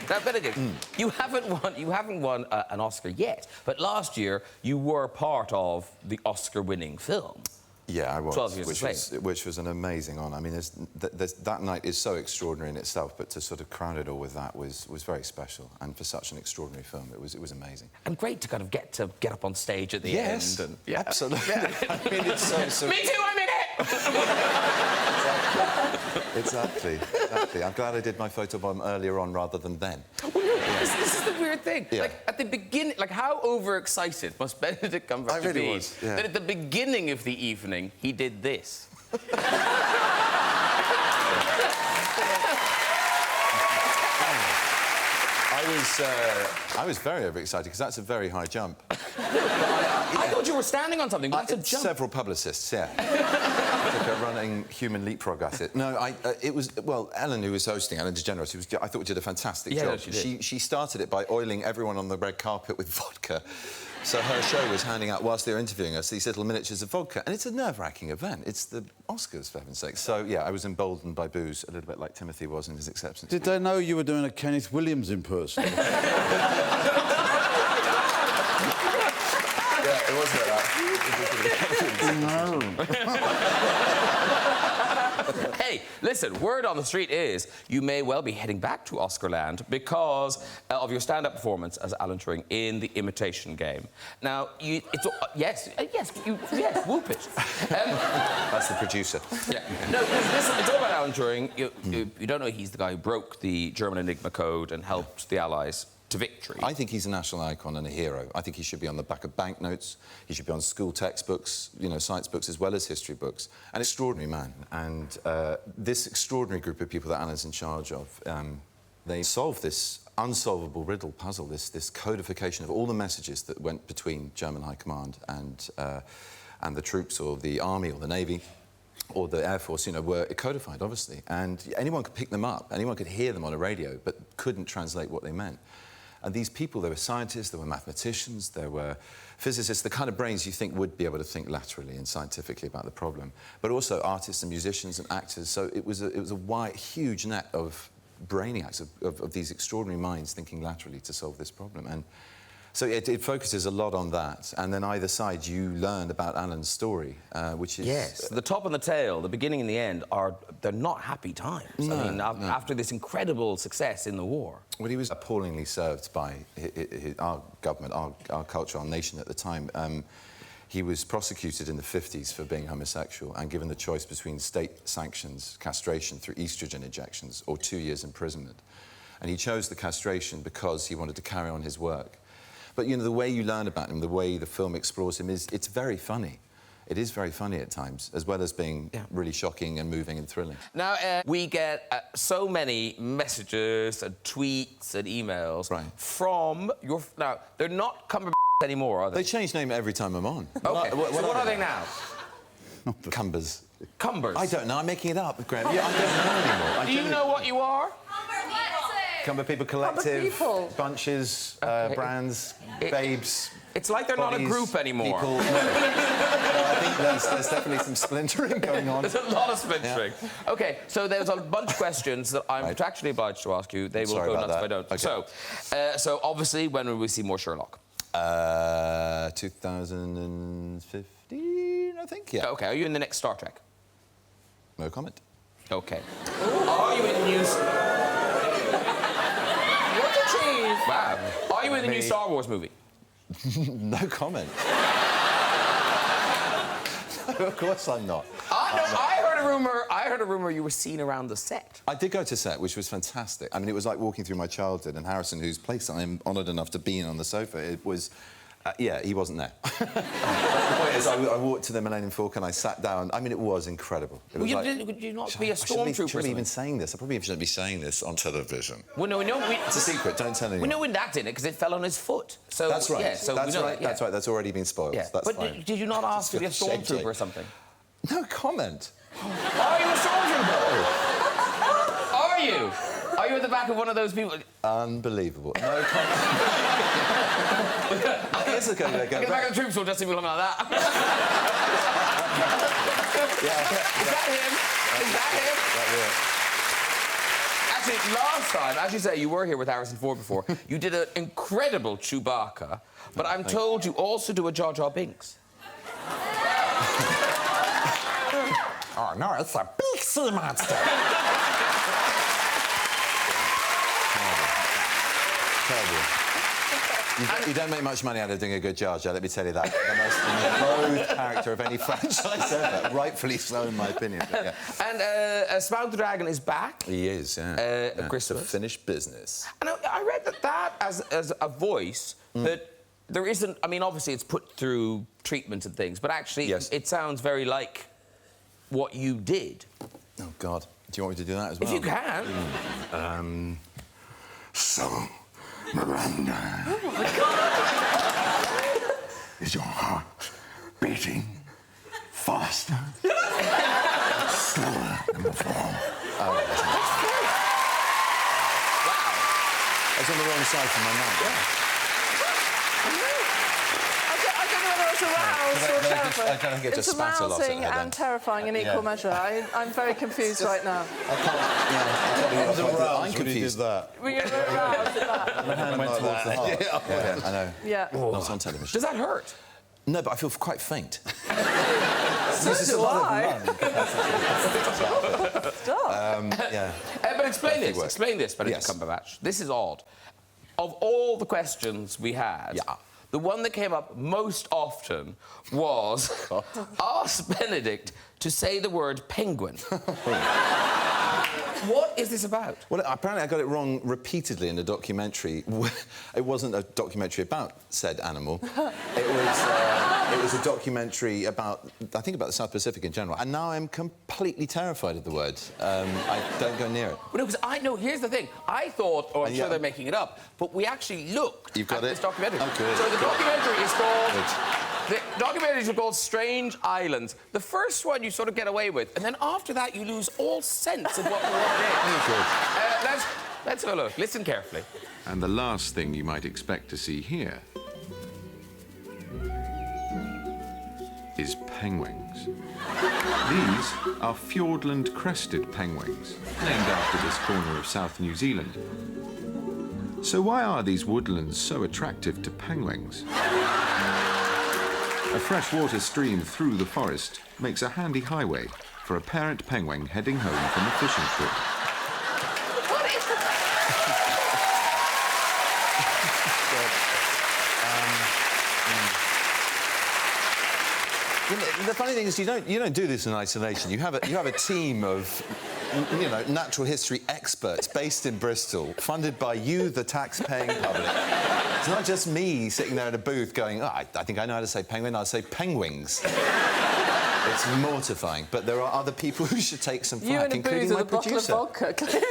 Now, Benedict, you haven't won an Oscar yet, but last year you were part of the Oscar-winning film. Yeah, I was. 12 Years which was an amazing honour. I mean, that night is so extraordinary in itself, but to sort of crown it all with that was very special. And for such an extraordinary film, it was amazing. And great to kind of get up on stage at the end. And, yeah, absolutely. Yeah. I mean, it's so... Me too, I'm in it! Exactly. I'm glad I did my photobomb earlier on rather than then. Well, this is the weird thing. Yeah. Like, at the beginning, like, how overexcited must Benedict Cumberbatch be that at the beginning of the evening, he did this? I was very overexcited because that's a very high jump. I thought you were standing on something. That's a jump. Several publicists, yeah. Like a running human leapfrog at it. No, it was... Well, Ellen, who was hosting, Ellen DeGeneres, I thought did a fantastic job. No, she did. She started it by oiling everyone on the red carpet with vodka. So her show was handing out, whilst they were interviewing us, these little miniatures of vodka. And it's a nerve-wracking event. It's the Oscars, for heaven's sake. So, yeah, I was emboldened by booze, a little bit like Timothy was in his acceptance. Did they know you were doing a Kenneth Williams impersonation? Yeah, it was like that. Hey, listen, word on the street is you may well be heading back to Oscarland because of your stand-up performance as Alan Turing in the Imitation Game. Now, yes, whoop it. That's the producer. Yeah. No, listen, it's all about Alan Turing. You don't know he's the guy who broke the German Enigma code and helped the Allies to victory. I think he's a national icon and a hero. I think he should be on the back of banknotes. He should be on school textbooks, you know, science books as well as history books. An extraordinary man. And this extraordinary group of people that Alan's in charge of, they solved this unsolvable riddle puzzle, this codification of all the messages that went between German High Command and the troops or the army or the navy or the Air Force, you know, were codified, obviously. And anyone could pick them up, anyone could hear them on a radio, but couldn't translate what they meant. And these people, there were scientists, there were mathematicians, there were physicists, the kind of brains you think would be able to think laterally and scientifically about the problem, but also artists and musicians and actors. So it was a wide, huge net of brainiacs, of these extraordinary minds thinking laterally to solve this problem. And so it focuses a lot on that, and then either side you learn about Alan's story, which is... Yes, the top and the tail, the beginning and the end, they're not happy times. No, I mean, after this incredible success in the war. Well, he was appallingly served by our government, our culture, our nation at the time. He was prosecuted in the 50s for being homosexual and given the choice between state sanctions, castration through estrogen injections, or 2 years imprisonment. And he chose the castration because he wanted to carry on his work. But, you know, the way you learn about him, the way the film explores him, it's very funny. It is very funny at times, as well as being really shocking and moving and thrilling. Now, we get so many messages and tweets and emails from your... Now, they're not Cumberbatch anymore, are they? They change name every time I'm on. OK, so what are they now? Cumbers. Cumbers? I don't know, I'm making it up, Graham. Yeah, I don't know anymore. Do you know what you are? Cumber People Collective, bunches, brands, babes. It's like they're not a group anymore. People, no. I think there's definitely some splintering going on. There's a lot of splintering. Yeah. OK, so there's a bunch of questions that I'm contractually obliged to ask you. They will go nuts if I don't. Okay. So obviously, when will we see more Sherlock? 2015, I think, yeah. OK, are you in the next Star Trek? No comment. OK. Are you in the new... Wow. Are you in the new Star Wars movie? No comment. No, of course I'm not. I heard a rumour you were seen around the set. I did go to set, which was fantastic. I mean, it was like walking through my childhood, and Harrison, whose place I'm honoured enough to be in on the sofa, it was... yeah, he wasn't there. The point is, I walked to the Millennium Falcon, I sat down. I mean, it was incredible. It was would you not be a stormtrooper? Shouldn't be even saying this. I probably shouldn't be saying this on television. Well, no, it's a secret. Don't tell anyone. We know we didn't act in it because it fell on his foot. So that's right. Yeah, so that's right. Yeah. That's right. That's already been spoiled. Yeah. That's fine. Did you not ask to be a stormtrooper or something? No comment. Are you a stormtrooper? Are you? Are you at the back of one of those people? Unbelievable. No comment. Years ago, they go back. Back of the troops will just see something like that. Yeah. Is that him? Is that him? actually, last time, as you say, you were here with Harrison Ford before. You did an incredible Chewbacca, but I'm told you also do a Jar Jar Binks. Oh, no, it's a big sea monster. Terrible. You don't make much money out of doing a good Jar Jar, let me tell you that. The most loathed character of any franchise ever. Rightfully so, in my opinion. But, yeah. And Smaug the Dragon is back. He is, yeah. At Christmas. It's a finished business. And I read that as a voice, that there isn't... I mean, obviously, it's put through treatment and things, but actually, it sounds very like what you did. Oh, God. Do you want me to do that as well? If you can. So, Miranda. Oh, my God. Is your heart beating faster? Slower than before? Oh, Wow. I was on the wrong side from my mouth. Yeah. I don't know whether it's aroused or terrifying. I don't think it just It's spat a lot at arousing her then. and terrifying in equal measure. I'm very confused right now. I was aroused when he did that. Were you aroused at that? The hand went towards the heart. Yeah, I know. Yeah. Not on television. Does that hurt? No, but I feel quite faint. So do I. Stop. Yeah. But explain Perfect this. work. Explain this, Benedict Yes. Cumberbatch. This is odd. Of all the questions we had, the one that came up most often was ask Benedict to say the word penguin. What is this about? Well, apparently I got it wrong repeatedly in a documentary. It wasn't a documentary about said animal. It was a documentary about, I think, about the South Pacific in general. And now I'm completely terrified of the word. I don't go near it. Well, no, because I know, here's the thing. I thought, or I'm Yeah. sure they're making it up, but we actually looked You've got at it? this documentary. Oh, good. So the documentary is called... Good. The documentaries are called Strange Islands. The first one you sort of get away with, and then after that you lose all sense of what it is. Let's have a look. Listen carefully. And the last thing you might expect to see here is penguins. These are Fiordland crested penguins, named after this corner of South New Zealand. So why are these woodlands so attractive to penguins? A freshwater stream through the forest makes a handy highway for a parent penguin heading home from a fishing trip. What is The funny thing is, you don't do this in isolation. You have a team of, natural history experts based in Bristol, funded by you, the tax-paying public. It's not just me sitting there in a booth going, I think I know how to say penguin. I'll say penguins. It's mortifying, but there are other people who should take some You flack, in a including booth my with a bottle of producer. vodka, clearly.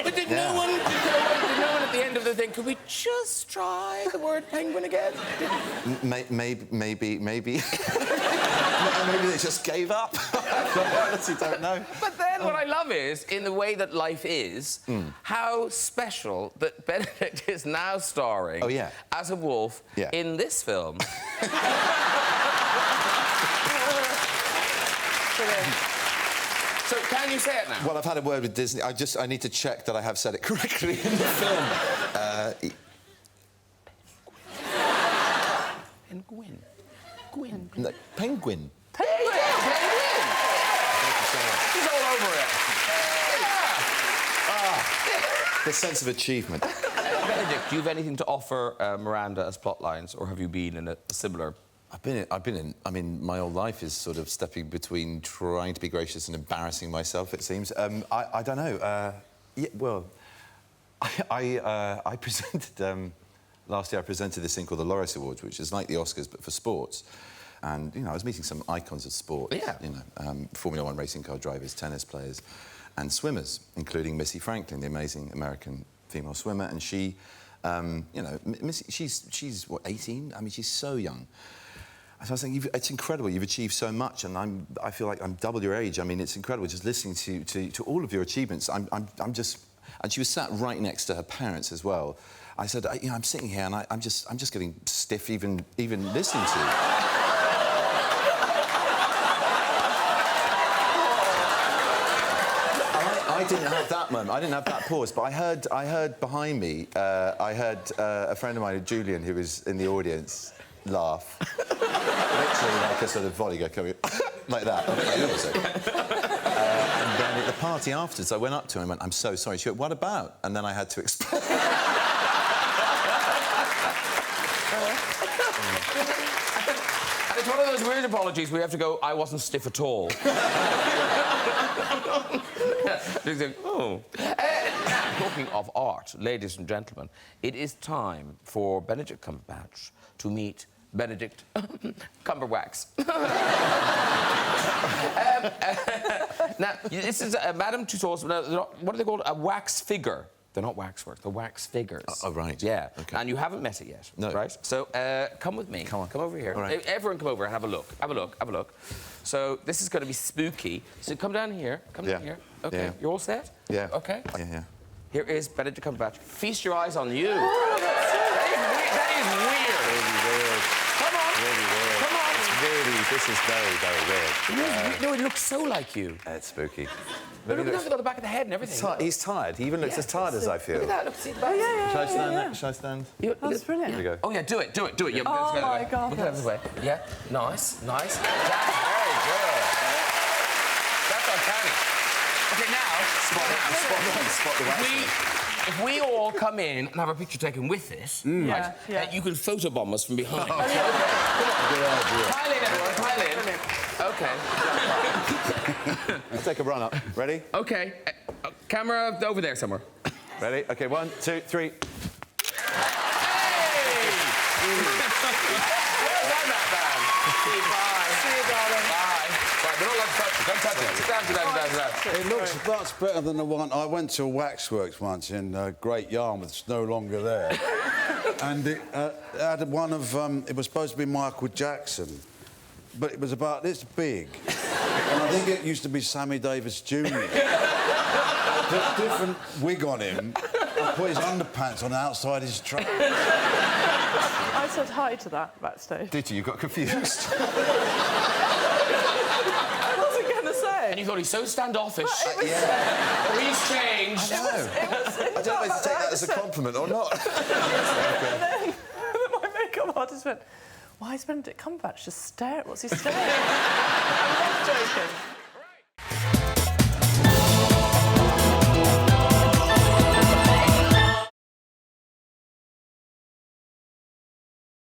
But did no one at the end of the thing, could we just try the word penguin again? Maybe. Maybe they just gave up. I honestly don't know. But then what I love is, in the way that life is, how special that Benedict is now starring as a wolf in this film. So can you say it now? Well, I've had a word with Disney. I need to check that I have said it correctly in the film. Penguin. No, penguin. Penguin! He's all over it. The sense of achievement. Benedict, do you have anything to offer Miranda as plot lines, or have you been in a similar... I've been in. I mean, my whole life is sort of stepping between trying to be gracious and embarrassing myself. It seems. I don't know. I presented last year. I presented this thing called the Loris Awards, which is like the Oscars but for sports. And I was meeting some icons of sport. Yeah. Formula One racing car drivers, tennis players, and swimmers, including Missy Franklin, the amazing American female swimmer. And she, Missy, she's what, 18? I mean, she's so young. So I was saying, it's incredible. You've achieved so much, and I feel like I'm double your age. I mean, it's incredible just listening to all of your achievements. I'm just, and she was sat right next to her parents as well. I said, I'm sitting here, and I'm just getting stiff even listening to you. I I didn't have that moment. I didn't have that pause. But I heard behind me. I heard a friend of mine, Julian, who was in the audience, laugh. Literally like a sort of volley go coming like that. A bit like yours. And then at the party afterwards, I went up to him and went, "I'm so sorry." She went, "What about?" And then I had to explain. And it's one of those weird apologies where you have to go, "I wasn't stiff at all." Talking of art, ladies and gentlemen, it is time for Benedict Cumberbatch to meet Benedict Cumberbatch. Now, this is Madame Tussauds. What are they called? A wax figure. They're not waxwork, they're wax figures. Oh, right. Yeah. Okay. And you haven't met it yet. No. Right? So, come with me. Come on. Come over here. All right. Everyone come over and have a look. Have a look. Have a look. So, this is going to be spooky. So, come down here. Come down here. Okay. Yeah. You're all set? Yeah. Okay. Yeah. Here is Benedict Cumberbatch. Feast your eyes on you. That is weird. Really weird. Come on. Really weird. Come on. This is very, very weird. No, it looks so like you. It's spooky. Look at that, the back of the head and everything. He's tired. He even looks as tired as I feel. Look at that. Look, see the back. Shall I stand there? Shall I stand? That's brilliant. Here we go. Oh, yeah, do it. Yeah, Oh, my God. Look at that way. Yeah, nice. That's very good. That's uncanny. Okay, now, Spot the wax. if we all come in and have a picture taken with this, right, Yeah. you can photobomb us from behind. Good idea. Pile in, everyone, pile in. Okay. Let's take a run up. Ready? Okay. Camera over there somewhere. Ready? Okay, 1, 2, 3. Hey! Well done, that man. See you, bye. See you, darling. Bye. Right, we're not allowed to touch it. Don't touch it. Sit down. It looks much better than the one... I went to a waxworks once in Great Yarmouth. It's no longer there. And it had one of... it was supposed to be Michael Jackson, but it was about this big. And I think it used to be Sammy Davis Jr. Put a different wig on him and put his underpants on outside his truck. I said hi to that backstage. Did you? You got confused. What was I going to say? And you thought he's so standoffish. Yeah. He's changed. I know. I don't know if to take that as a compliment or not. And then my makeup artist went, "Why is Benedict Cumberbatch just stare? What's he staring at?" I'm not joking.